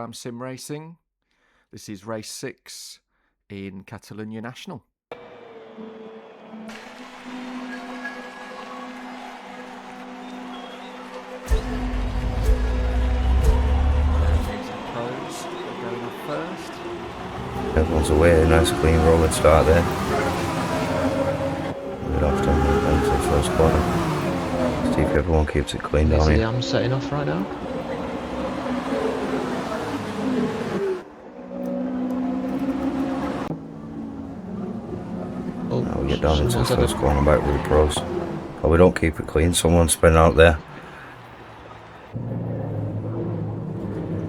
Pro-Am sim racing. This is race 6 in Catalunya National. Pros going off first. Everyone's away, a nice clean rolling start there. Good off down to the first corner. See if everyone keeps it clean down here. I'm setting off right now. Now we get down into the first corner back with the pros. But we don't keep it clean, someone's spinning out there.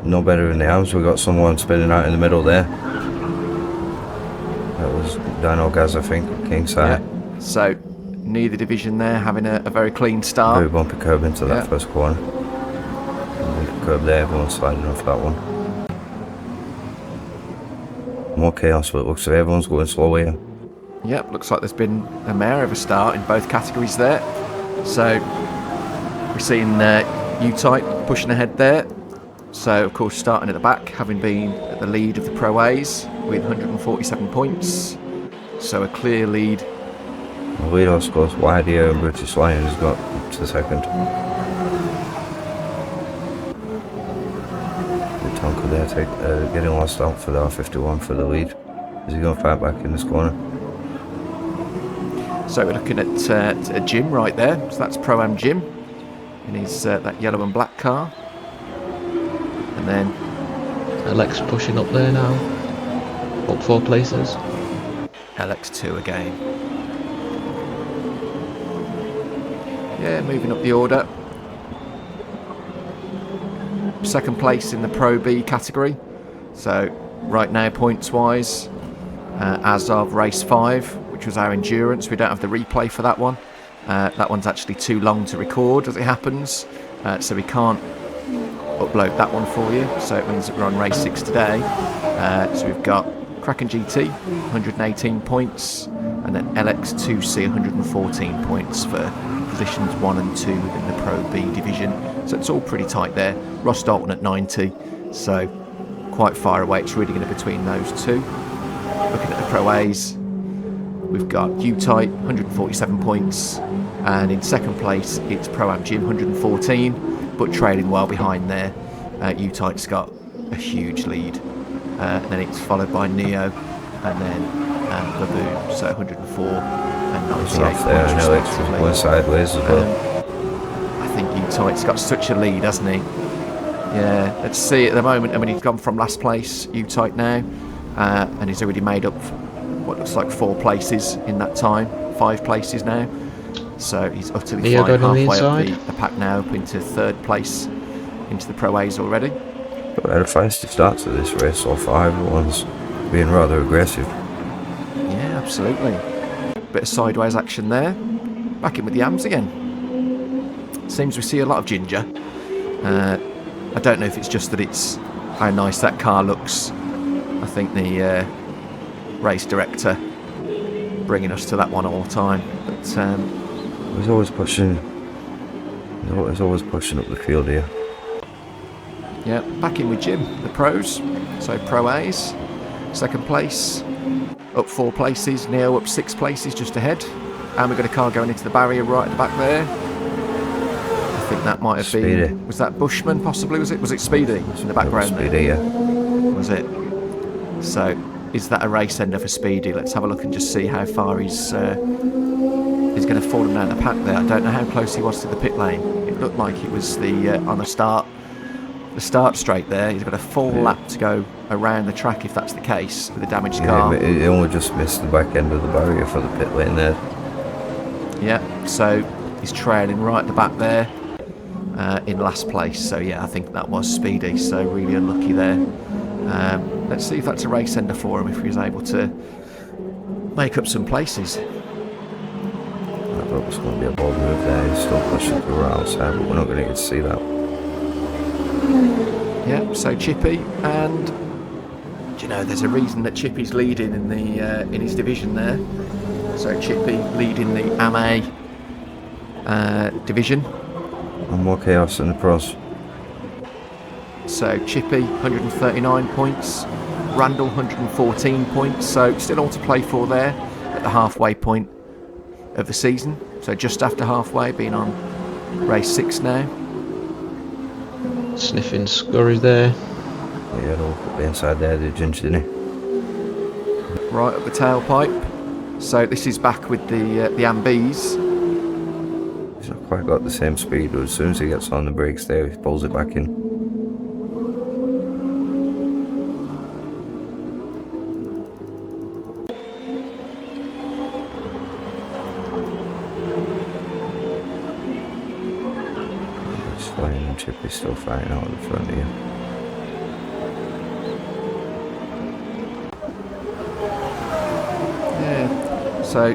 No better in the arms, we got someone spinning out in the middle there. That was Dino Gaz, I think, Kingside. Yeah. So neither division there having a very clean start. Very bumpy curb into that first corner. Bumpy curb there, everyone's sliding off that one. More chaos, but it looks like everyone's going slow here. Yep, looks like there's been a mare of a start in both categories there. So we're seeing U-Type pushing ahead there. So of course starting at the back, having been at the lead of the Pro A's with 147 points. So a clear lead. The lead horse goes wide here and British Lion has got to second. The Tonka there getting lost out for the R51 for the lead. Is he going to fight back in this corner? So we're looking at a Jim right there. So that's Pro-Am Jim in his that yellow and black car. And then Alex pushing up there now. Up 4 places. LX2 again. Yeah, moving up the order. Second place in the Pro B category. So right now points wise, as of race 5, which was our endurance, we don't have the replay for that one. That one's actually too long to record as it happens, so we can't upload that one for you. So it means that we're on race 6 today. So we've got Kraken GT 118 points, and then LX2C 114 points for positions 1 and 2 within the Pro B division. So it's all pretty tight there. Ross Dalton at 90, so quite far away. It's really going to be between those two. Looking at the Pro A's, we've got U-Type 147 points, and in second place it's Pro-Am Jim 114, but trailing well behind there. U-Type's got a huge lead, and then it's followed by Neo and then Baboon, so 104 and 98 points respectively. Went sideways as well. I think U-Type's got such a lead, hasn't he? Yeah, let's see at the moment. I mean, he's gone from last place, U-Type now, and he's already made up what looks like 4 places in that time, 5 places now. So he's utterly flying halfway up the pack now, up into 3rd place into the Pro A's already. But we had a feisty start to this race so far. Everyone's being rather aggressive. Yeah, absolutely. Bit of sideways action there. Back in with the AMs again. Seems we see a lot of ginger. I don't know if it's just that it's how nice that car looks. I think the race director bringing us to that one all the time. But he's always pushing. He's always pushing up the field here. Yeah, back in with Jim, the pros. So Pro A's, second place, up 4 places. Neo up 6 places, just ahead. And we've got a car going into the barrier right at the back there. I think that might have been. Was that Bushman possibly? Was it Speedy in the background? Speedy, yeah. Was it? So is that a race ender for Speedy? Let's have a look and just see how far he's going to fall him down the pack there. I don't know how close he was to the pit lane. It looked like it was on the start straight there. He's got a full lap to go around the track if that's the case with the damaged car. Yeah, he only just missed the back end of the barrier for the pit lane there. Yeah, so he's trailing right at the back there in last place. So yeah, I think that was Speedy. So really unlucky there. Let's see if that's a race ender for him, if he was able to make up some places. I thought it was going to be a bold move there. He's still pushing through outside, but we're not going to get to see that. Yeah, so Chippy, and do you know, there's a reason that Chippy's leading in the in his division there. So Chippy leading the AMA division. And more chaos in the pros. So Chippy 139 points, Randall 114 points, so still all to play for there at the halfway point of the season. So just after halfway, being on race 6 now. Sniffing Scurry there. Yeah, they'll put the inside there, the Ginger, didn't he? Right up the tailpipe. So this is back with the Ambees. He's not quite got the same speed, but as soon as he gets on the brakes there, he pulls it back in. It's fine, and Chippy's still fighting out at the front here. Yeah. So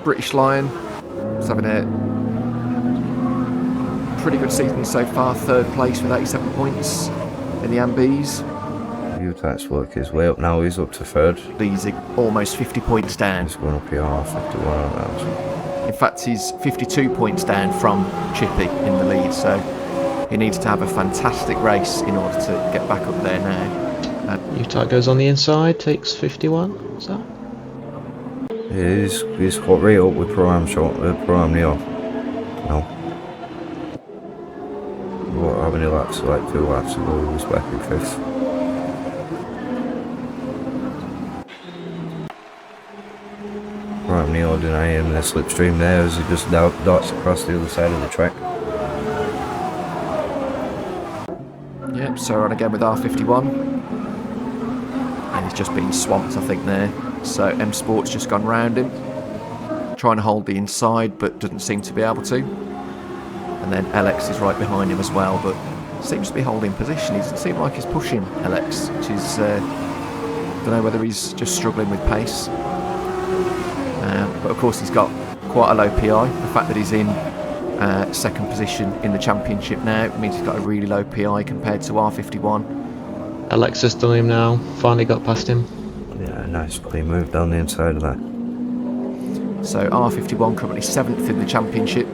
British Lion is having a pretty good season so far. 3rd place with 87 points in the Ambees. U-Type's work his way up now, he's up to 3rd. He's almost 50 points down. He's going up here half 51 on that. In fact, he's 52 points down from Chippy in the lead, so he needs to have a fantastic race in order to get back up there now. U-Type goes on the inside, takes 51. Is that? He's got right up with Pro-Am Pro-Am Neo. No. What, how many laps? Like 2 laps ago, he was back in 5th. Pro-Am Neo denying him the slipstream there as he just darts across the other side of the track. Yep, so on again with R51. And he's just been swamped, I think, there. So M Sport's just gone round him, trying to hold the inside, but doesn't seem to be able to. And then LX is right behind him as well, but seems to be holding position. He doesn't seem like he's pushing LX, which is, don't know whether he's just struggling with pace. But of course he's got quite a low PI. The fact that he's in 2nd position in the championship now means he's got a really low PI compared to R51. Alex has done him now, finally got past him. Yeah, nice clean move down the inside of that. So R51 currently 7th in the championship.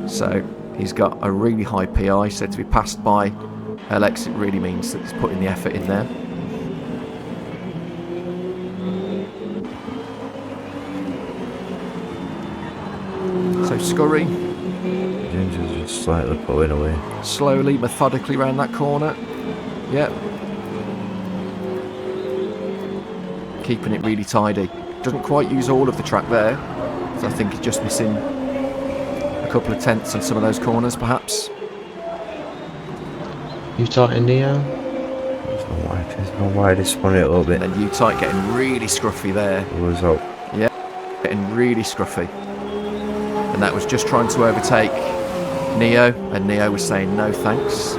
So he's got a really high PI, so to be passed by LX, it really means that he's putting the effort in there. So Scurry, Ginger's just slightly pulling away. slowly, methodically around that corner. Yep. Keeping it really tidy. Doesn't quite use all of the track there, so I think he's just missing a couple of tenths on some of those corners, perhaps. U-Type and Neo. There's no wide, he spun it a little bit. And then U-Type getting really scruffy there. He was out. Yeah, getting really scruffy. And that was just trying to overtake Neo, and Neo was saying no thanks.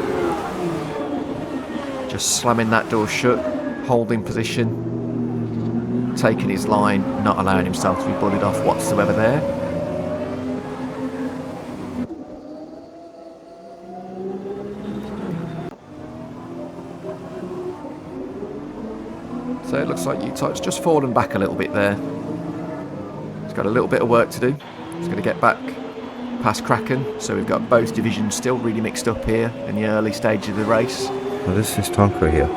Just slamming that door shut, holding position, taking his line, not allowing himself to be bullied off whatsoever there. So it looks like U-Type's just fallen back a little bit there. He's got a little bit of work to do. He's going to get back past Kraken. So we've got both divisions still really mixed up here in the early stage of the race. Well, this is Tonka here.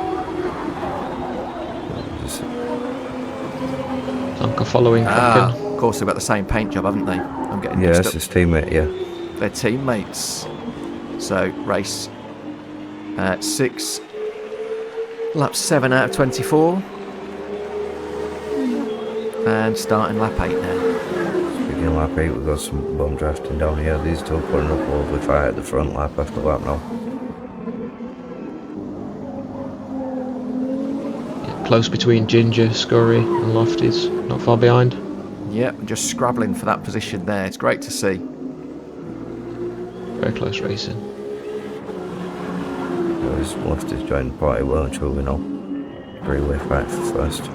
Tonka following Kraken. Of course they've got the same paint job, haven't they? I'm getting Yeah, mixed that's up. his teammate, yeah. They're teammates. So race 6, lap 7 out of 24. And starting lap 8 now. Speaking of lap 8, we've got some bum drafting down here. These two putting up a lovely fight at the front lap after lap now. Yeah, close between Ginger, Scurry and Lofty's, not far behind. Yep, just scrabbling for that position there. It's great to see. Very close racing. He's left his joined the party well and truly now. Three-way fight for first.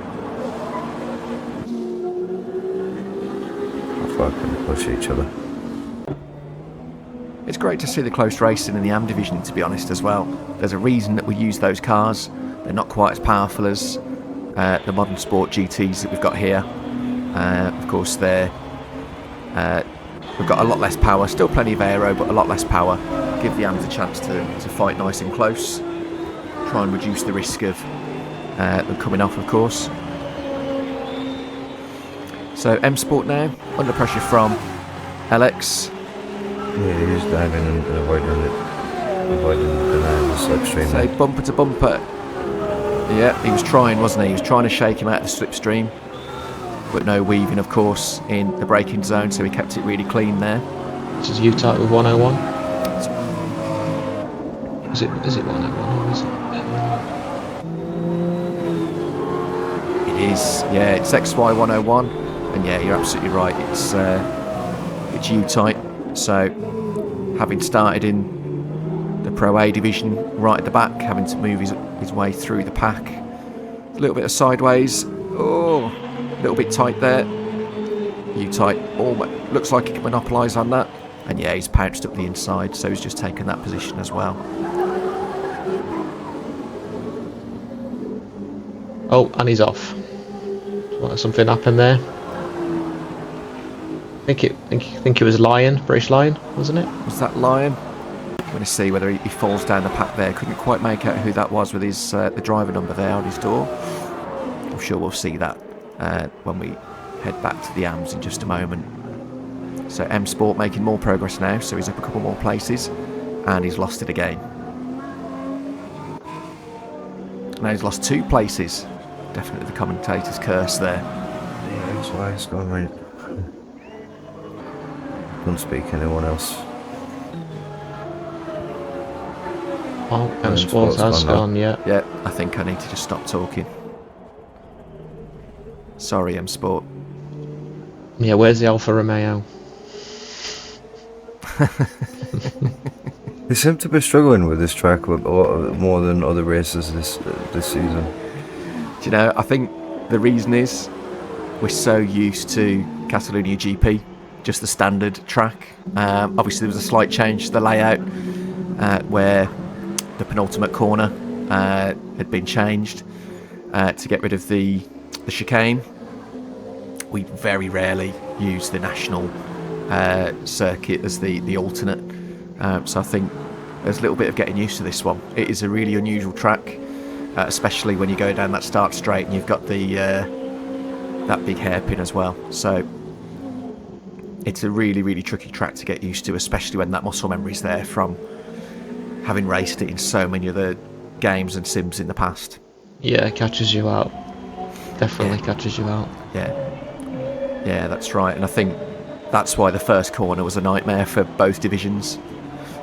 How far can they push each other? It's great to see the close racing in the AM division, to be honest, as well. There's a reason that we use those cars. They're not quite as powerful as the modern sport GTs that we've got here. Of course, they're we've got a lot less power, still plenty of aero, but a lot less power. Give the AMs a chance to fight nice and close. Try and reduce the risk of them coming off, of course. So M Sport now, under pressure from LX. Yeah, he's diving and avoiding the slipstream. So bumper to bumper. Yeah, he was trying, wasn't he? He was trying to shake him out of the slipstream. But no weaving, of course, in the braking zone, so he kept it really clean there. This is U-type with 101. Is it 101 or is it? It is, yeah, it's XY101, and yeah, you're absolutely right, it's U-type. So, having started in the Pro A division right at the back, having to move his way through the pack. A little bit of sideways, oh, a little bit tight there. U-type almost looks like he can monopolise on that, and yeah, he's pounced up the inside, so he's just taken that position as well. Oh, and he's off. Something happened there. I think it was Lion, British Lion, wasn't it? Was that Lion? I'm going to see whether he falls down the pack there. Couldn't quite make out who that was with his the driver number there on his door. I'm sure we'll see that when we head back to the AMs in just a moment. So M Sport making more progress now, so he's up a couple more places, and he's lost it again. Now he's lost 2 places. Definitely the commentator's curse there. Yeah, that's why it's gone right. Don't speak anyone else. Oh, M Sport has gone, yeah. Yeah, I think I need to just stop talking. Sorry, M Sport. Yeah, where's the Alfa Romeo? They seem to be struggling with this track a lot more than other races this season. Do you know, I think the reason is we're so used to Catalunya GP, just the standard track. Obviously there was a slight change to the layout where the penultimate corner had been changed to get rid of the chicane. We very rarely use the national circuit as the alternate, so I think there's a little bit of getting used to this one. It is a really unusual track, especially when you go down that start straight and you've got the that big hairpin as well. So it's a really tricky track to get used to, especially when that muscle memory's there from having raced it in so many other games and sims in the past. Yeah, it catches you out. Definitely catches you out. Yeah, that's right, and I think that's why the first corner was a nightmare for both divisions.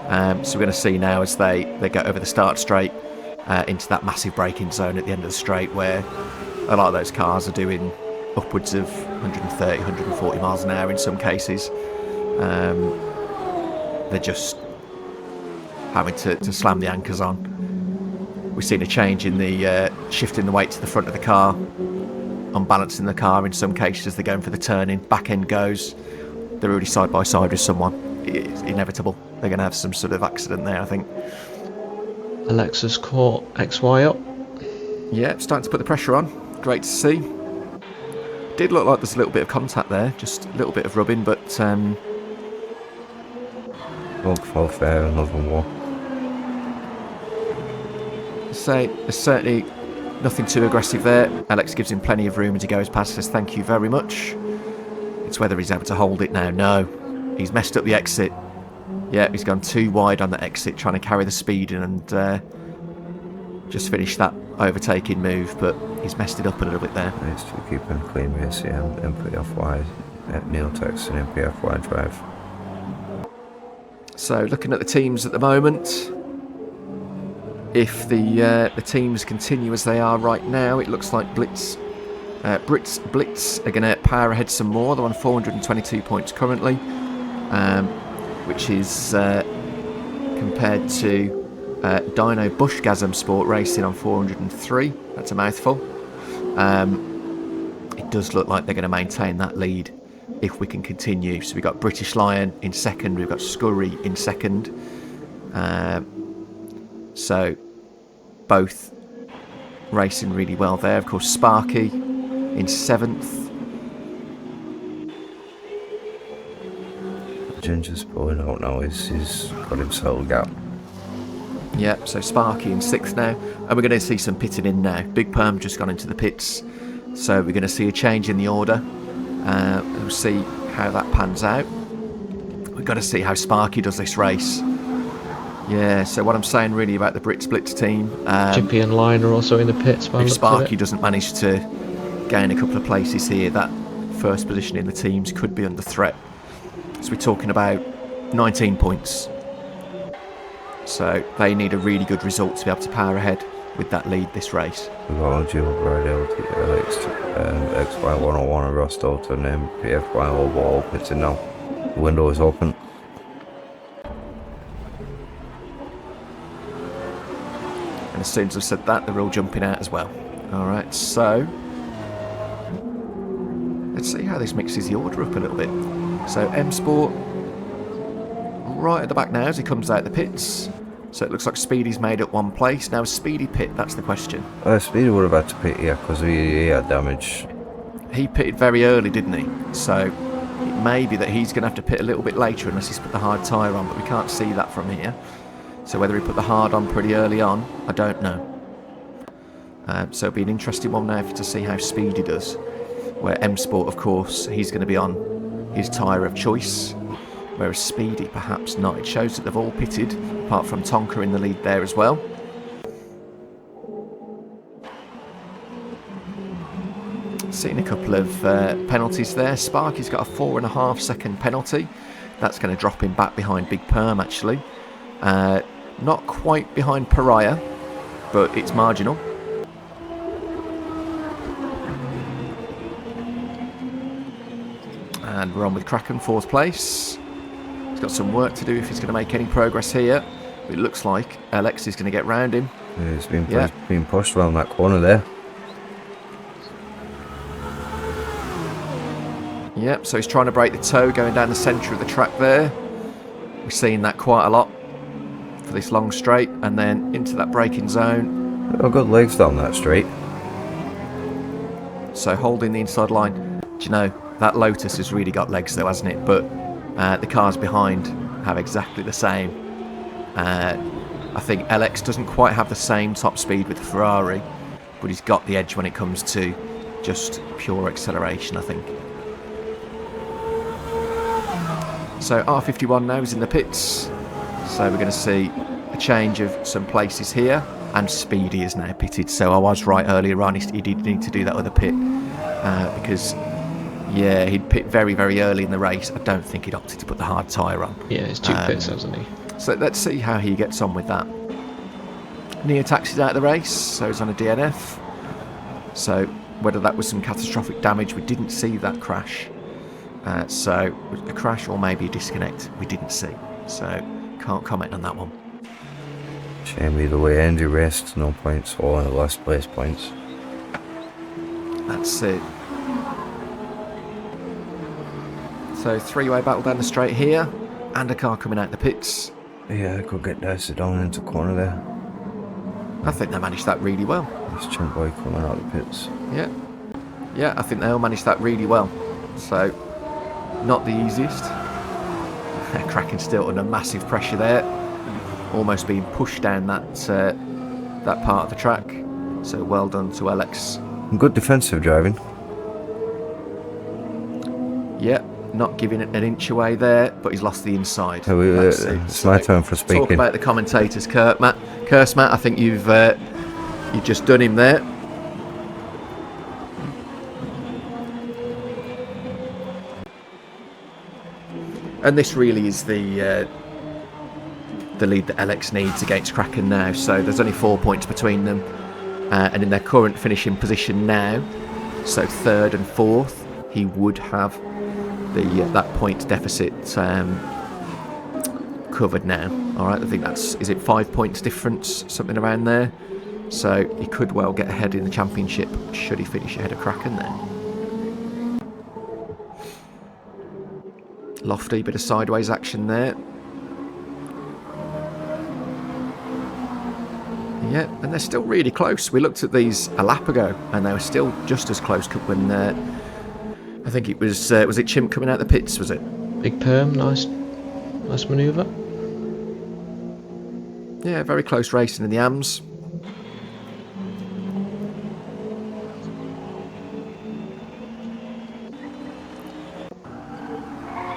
So we're going to see now as they get over the start straight into that massive braking zone at the end of the straight, where a lot of those cars are doing upwards of 130, 140 miles an hour in some cases. They're just having to slam the anchors on. We've seen a change in the shifting the weight to the front of the car, unbalancing the car in some cases as they're going for the turning. Back end goes, they're already side by side with someone. It's inevitable. They're going to have some sort of accident there, I think. Alexa's caught XY up. Yeah, starting to put the pressure on. Great to see. Did look like there's a little bit of contact there, just a little bit of rubbing, but Won't fall fair, another war. Say there's certainly nothing too aggressive there. Alex gives him plenty of room as he goes past, says thank you very much. It's whether he's able to hold it now. No, he's messed up the exit. Yeah, he's gone too wide on the exit, trying to carry the speed in and just finish that overtaking move, but he's messed it up a little bit there. Nice to keep a clean race here. MPFY at Neil Texan, MPFY drive. So looking at the teams at the moment, if the teams continue as they are right now, it looks like Blitz are going to power ahead some more. They're on 422 points currently, which is compared to Dino Bushgasm Sport Racing on 403. That's a mouthful. It does look like they're going to maintain that lead if we can continue. So we've got British Lion in second, we've got Scurry in second. So both racing really well there. Of course, Sparky in seventh. Ginger's pulling out now. He's got himself a gap. Yep, so Sparky in 6th now, and we're going to see some pitting in now. Big Perm just gone into the pits, so we're going to see a change in the order. We'll see how that pans out. We've got to see how Sparky does this race. Yeah, so what I'm saying really about the Brits Blitz team... Chippy and Line are also in the pits. If Sparky doesn't manage to gain a couple of places here, that first position in the teams could be under threat. So we're talking about 19 points. So they need a really good result to be able to power ahead with that lead this race. We've got Dual Radio, XY101 and Ross Dalton, and PFY all pitting now. The window is open. And as soon as I've said that, they're all jumping out as well. Alright, so let's see how this mixes the order up a little bit. So M Sport right at the back now as he comes out the pits. So it looks like Speedy's made at one place. Now, Speedy pit, that's the question. Speedy would have had to pit here because he had damage. He pitted very early, didn't he? So it may be that he's going to have to pit a little bit later unless he's put the hard tyre on, but we can't see that from here. So whether he put the hard on pretty early on, I don't know. So it'll be an interesting one now to see how Speedy does. Where M Sport, of course, he's going to be on his tyre of choice. Whereas Speedy, perhaps not. It shows that they've all pitted, apart from Tonka in the lead there as well. Seen a couple of penalties there. Sparky's got a 4.5 second penalty. That's going to drop him back behind Big Perm, actually. Not quite behind Pariah, but it's marginal. And we're on with Kraken, 4th place. He's got some work to do if he's going to make any progress here. It looks like Alex is going to get round him. Yeah, he's been pushed around that corner there. Yep, so he's trying to break the toe going down the centre of the track there. We've seen that quite a lot for this long straight, and then into that braking zone. I've got legs down that straight. So holding the inside line. Do you know, that Lotus has really got legs though, hasn't it? But the cars behind have exactly the same. I think LX doesn't quite have the same top speed with the Ferrari, but he's got the edge when it comes to just pure acceleration, I think. So R51 now is in the pits. So we're going to see a change of some places here. And Speedy is now pitted. So I was right earlier on. He did need to do that other pit. Because, yeah, he'd pit very, very early in the race. I don't think he'd opted to put the hard tyre on. Yeah, it's 2 pits, hasn't he? So let's see how he gets on with that. Neo taxis out of the race. So he's on a DNF. So whether that was some catastrophic damage, we didn't see that crash. So a crash or maybe a disconnect, we didn't see. So can't comment on that one. Shame either way. Andy raced, no points, all in the last place points. That's it. So 3-way battle down the straight here, and a car coming out the pits. Yeah, I could get diced down into the corner there. I think they managed that really well. This chimp boy coming out of the pits. Yeah, I think they all managed that really well. So not the easiest. Kraken still under massive pressure there, almost being pushed down that part of the track. So well done to Alex. Good defensive driving. Yeah, not giving it an inch away there, but he's lost the inside. It's my turn for speaking. Talk about the commentators, Matt. I think you've just done him there. And this really is the lead that LX needs against Kraken now. So there's only 4 points between them. And in their current finishing position now, so 3rd and 4th, he would have that point deficit covered now. All right, I think is it 5 points difference, something around there. So he could well get ahead in the championship should he finish ahead of Kraken there. Lofty, bit of sideways action there. Yeah, and they're still really close. We looked at these a lap ago, and they were still just as close when I think it was it Chimp coming out the pits, was it? Big Perm, nice Nice manoeuvre. Yeah, very close racing in the AMS.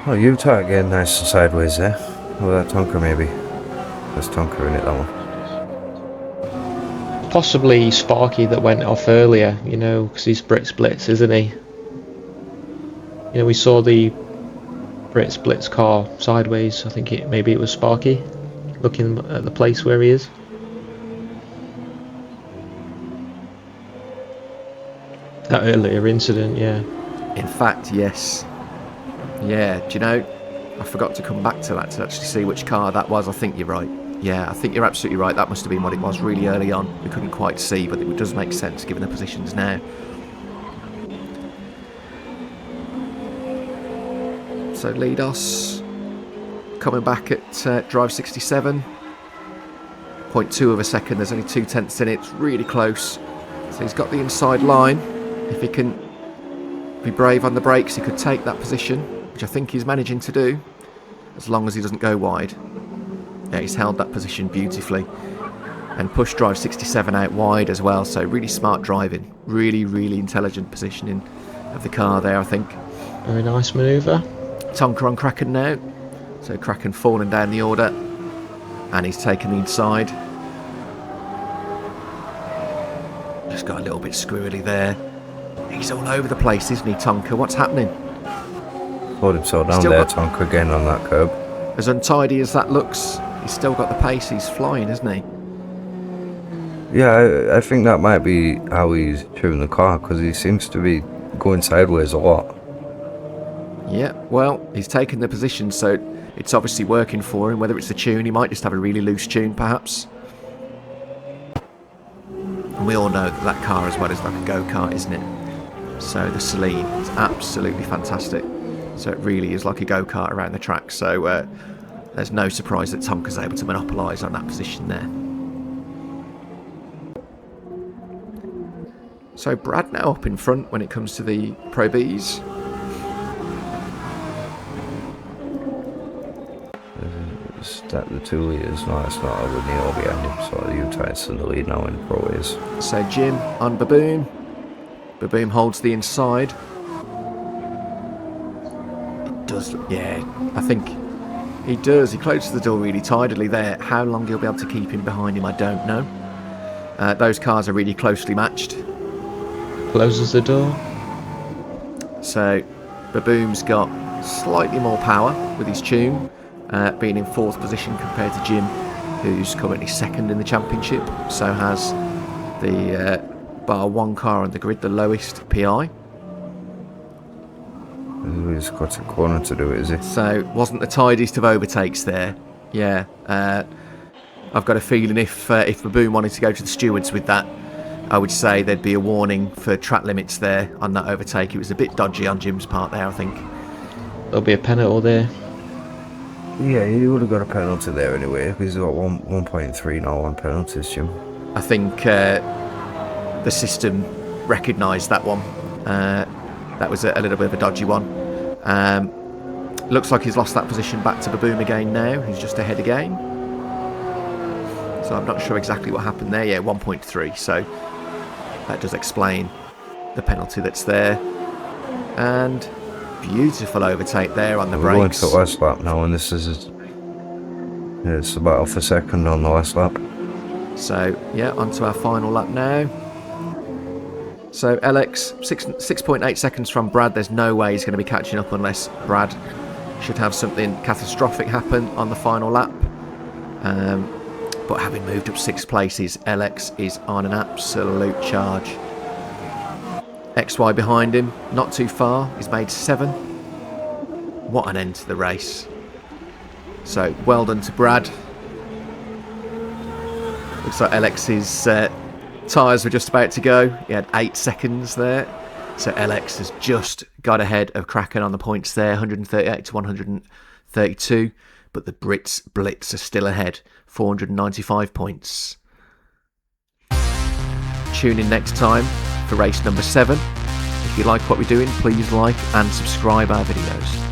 Oh, U-type getting nice and sideways there. Oh, that Tonka maybe. There's Tonka in it, that one. Possibly Sparky that went off earlier, you know, because he's Brit Splits, isn't he? You know, we saw the Brit Splits car sideways. I think maybe it was Sparky looking at the place where he is. That earlier incident, yeah. In fact, yes. Yeah, do you know, I forgot to come back to that to actually see which car that was. I think you're right. Yeah, I think you're absolutely right. That must have been what it was really early on. We couldn't quite see, but it does make sense given the positions now. So Lidos coming back at drive 67. 0.2 of a second. There's only 0.2 in it. It's really close. So he's got the inside line. If he can be brave on the brakes, he could take that position, which I think he's managing to do, as long as he doesn't go wide. Yeah, he's held that position beautifully and pushed drive 67 out wide as well, so really smart driving, really intelligent positioning of the car there, I think. Very nice manoeuvre. Tonka on Kraken now, so Kraken falling down the order and he's taken the inside. Just got a little bit squirrely there. He's all over the place, isn't he, Tonka? What's happening? Hold himself down there, Tonka, again on that curb. As untidy as that looks, he's still got the pace. He's flying, isn't he? Yeah, I think that might be how he's driven the car, because he seems to be going sideways a lot. Yeah, well, he's taken the position, so it's obviously working for him. Whether it's the tune, he might just have a really loose tune, perhaps. And we all know that car as well is like a go-kart, isn't it? So the Celine is absolutely fantastic. So it really is like a go-kart around the track. So there's no surprise that Tonka's able to monopolise on that position there. So Brad now up in front when it comes to the Pro Bs. That the 2 litres, no, it's not over Neil behind him, so the U-type's in the lead now in Pro is. So Jim on Baboom. Baboom holds the inside. It does, yeah, I think he does. He closes the door really tidily there. How long he'll be able to keep him behind him, I don't know. Those cars are really closely matched. Closes the door. So Baboom's got slightly more power with his tune, being in 4th position compared to Jim, who's currently 2nd in the championship. So has the bar one car on the grid, the lowest PI. He's got a corner to do it, is it? So wasn't the tidiest of overtakes there. Yeah, I've got a feeling if Baboom wanted to go to the stewards with that, I would say there'd be a warning for track limits there on that overtake. It was a bit dodgy on Jim's part there, I think. There'll be a penalty there. Yeah, he would have got a penalty there anyway, because he's got 1.3 now on penalties, Jim. I think the system recognised that one. That was a little bit of a dodgy one. Looks like he's lost that position back to Baboom again now. He's just ahead again. So I'm not sure exactly what happened there. Yeah, 1.3. So that does explain the penalty that's there. And beautiful overtake there on the brakes. We're going to the last lap now, and this is it's about off a second on the last lap. So yeah, onto our final lap now. So LX 6.8 seconds from Brad. There's no way he's going to be catching up unless Brad should have something catastrophic happen on the final lap. But having moved up 6 places, LX is on an absolute charge. XY behind him, not too far. He's made 7. What an end to the race. So well done to Brad. Looks like LX's tyres were just about to go. He had 8 seconds there. So LX has just got ahead of Kraken on the points there, 138 to 132. But the Brits Blitz are still ahead, 495 points. Tune in next time for race number 7. If you like what we're doing, please like and subscribe our videos.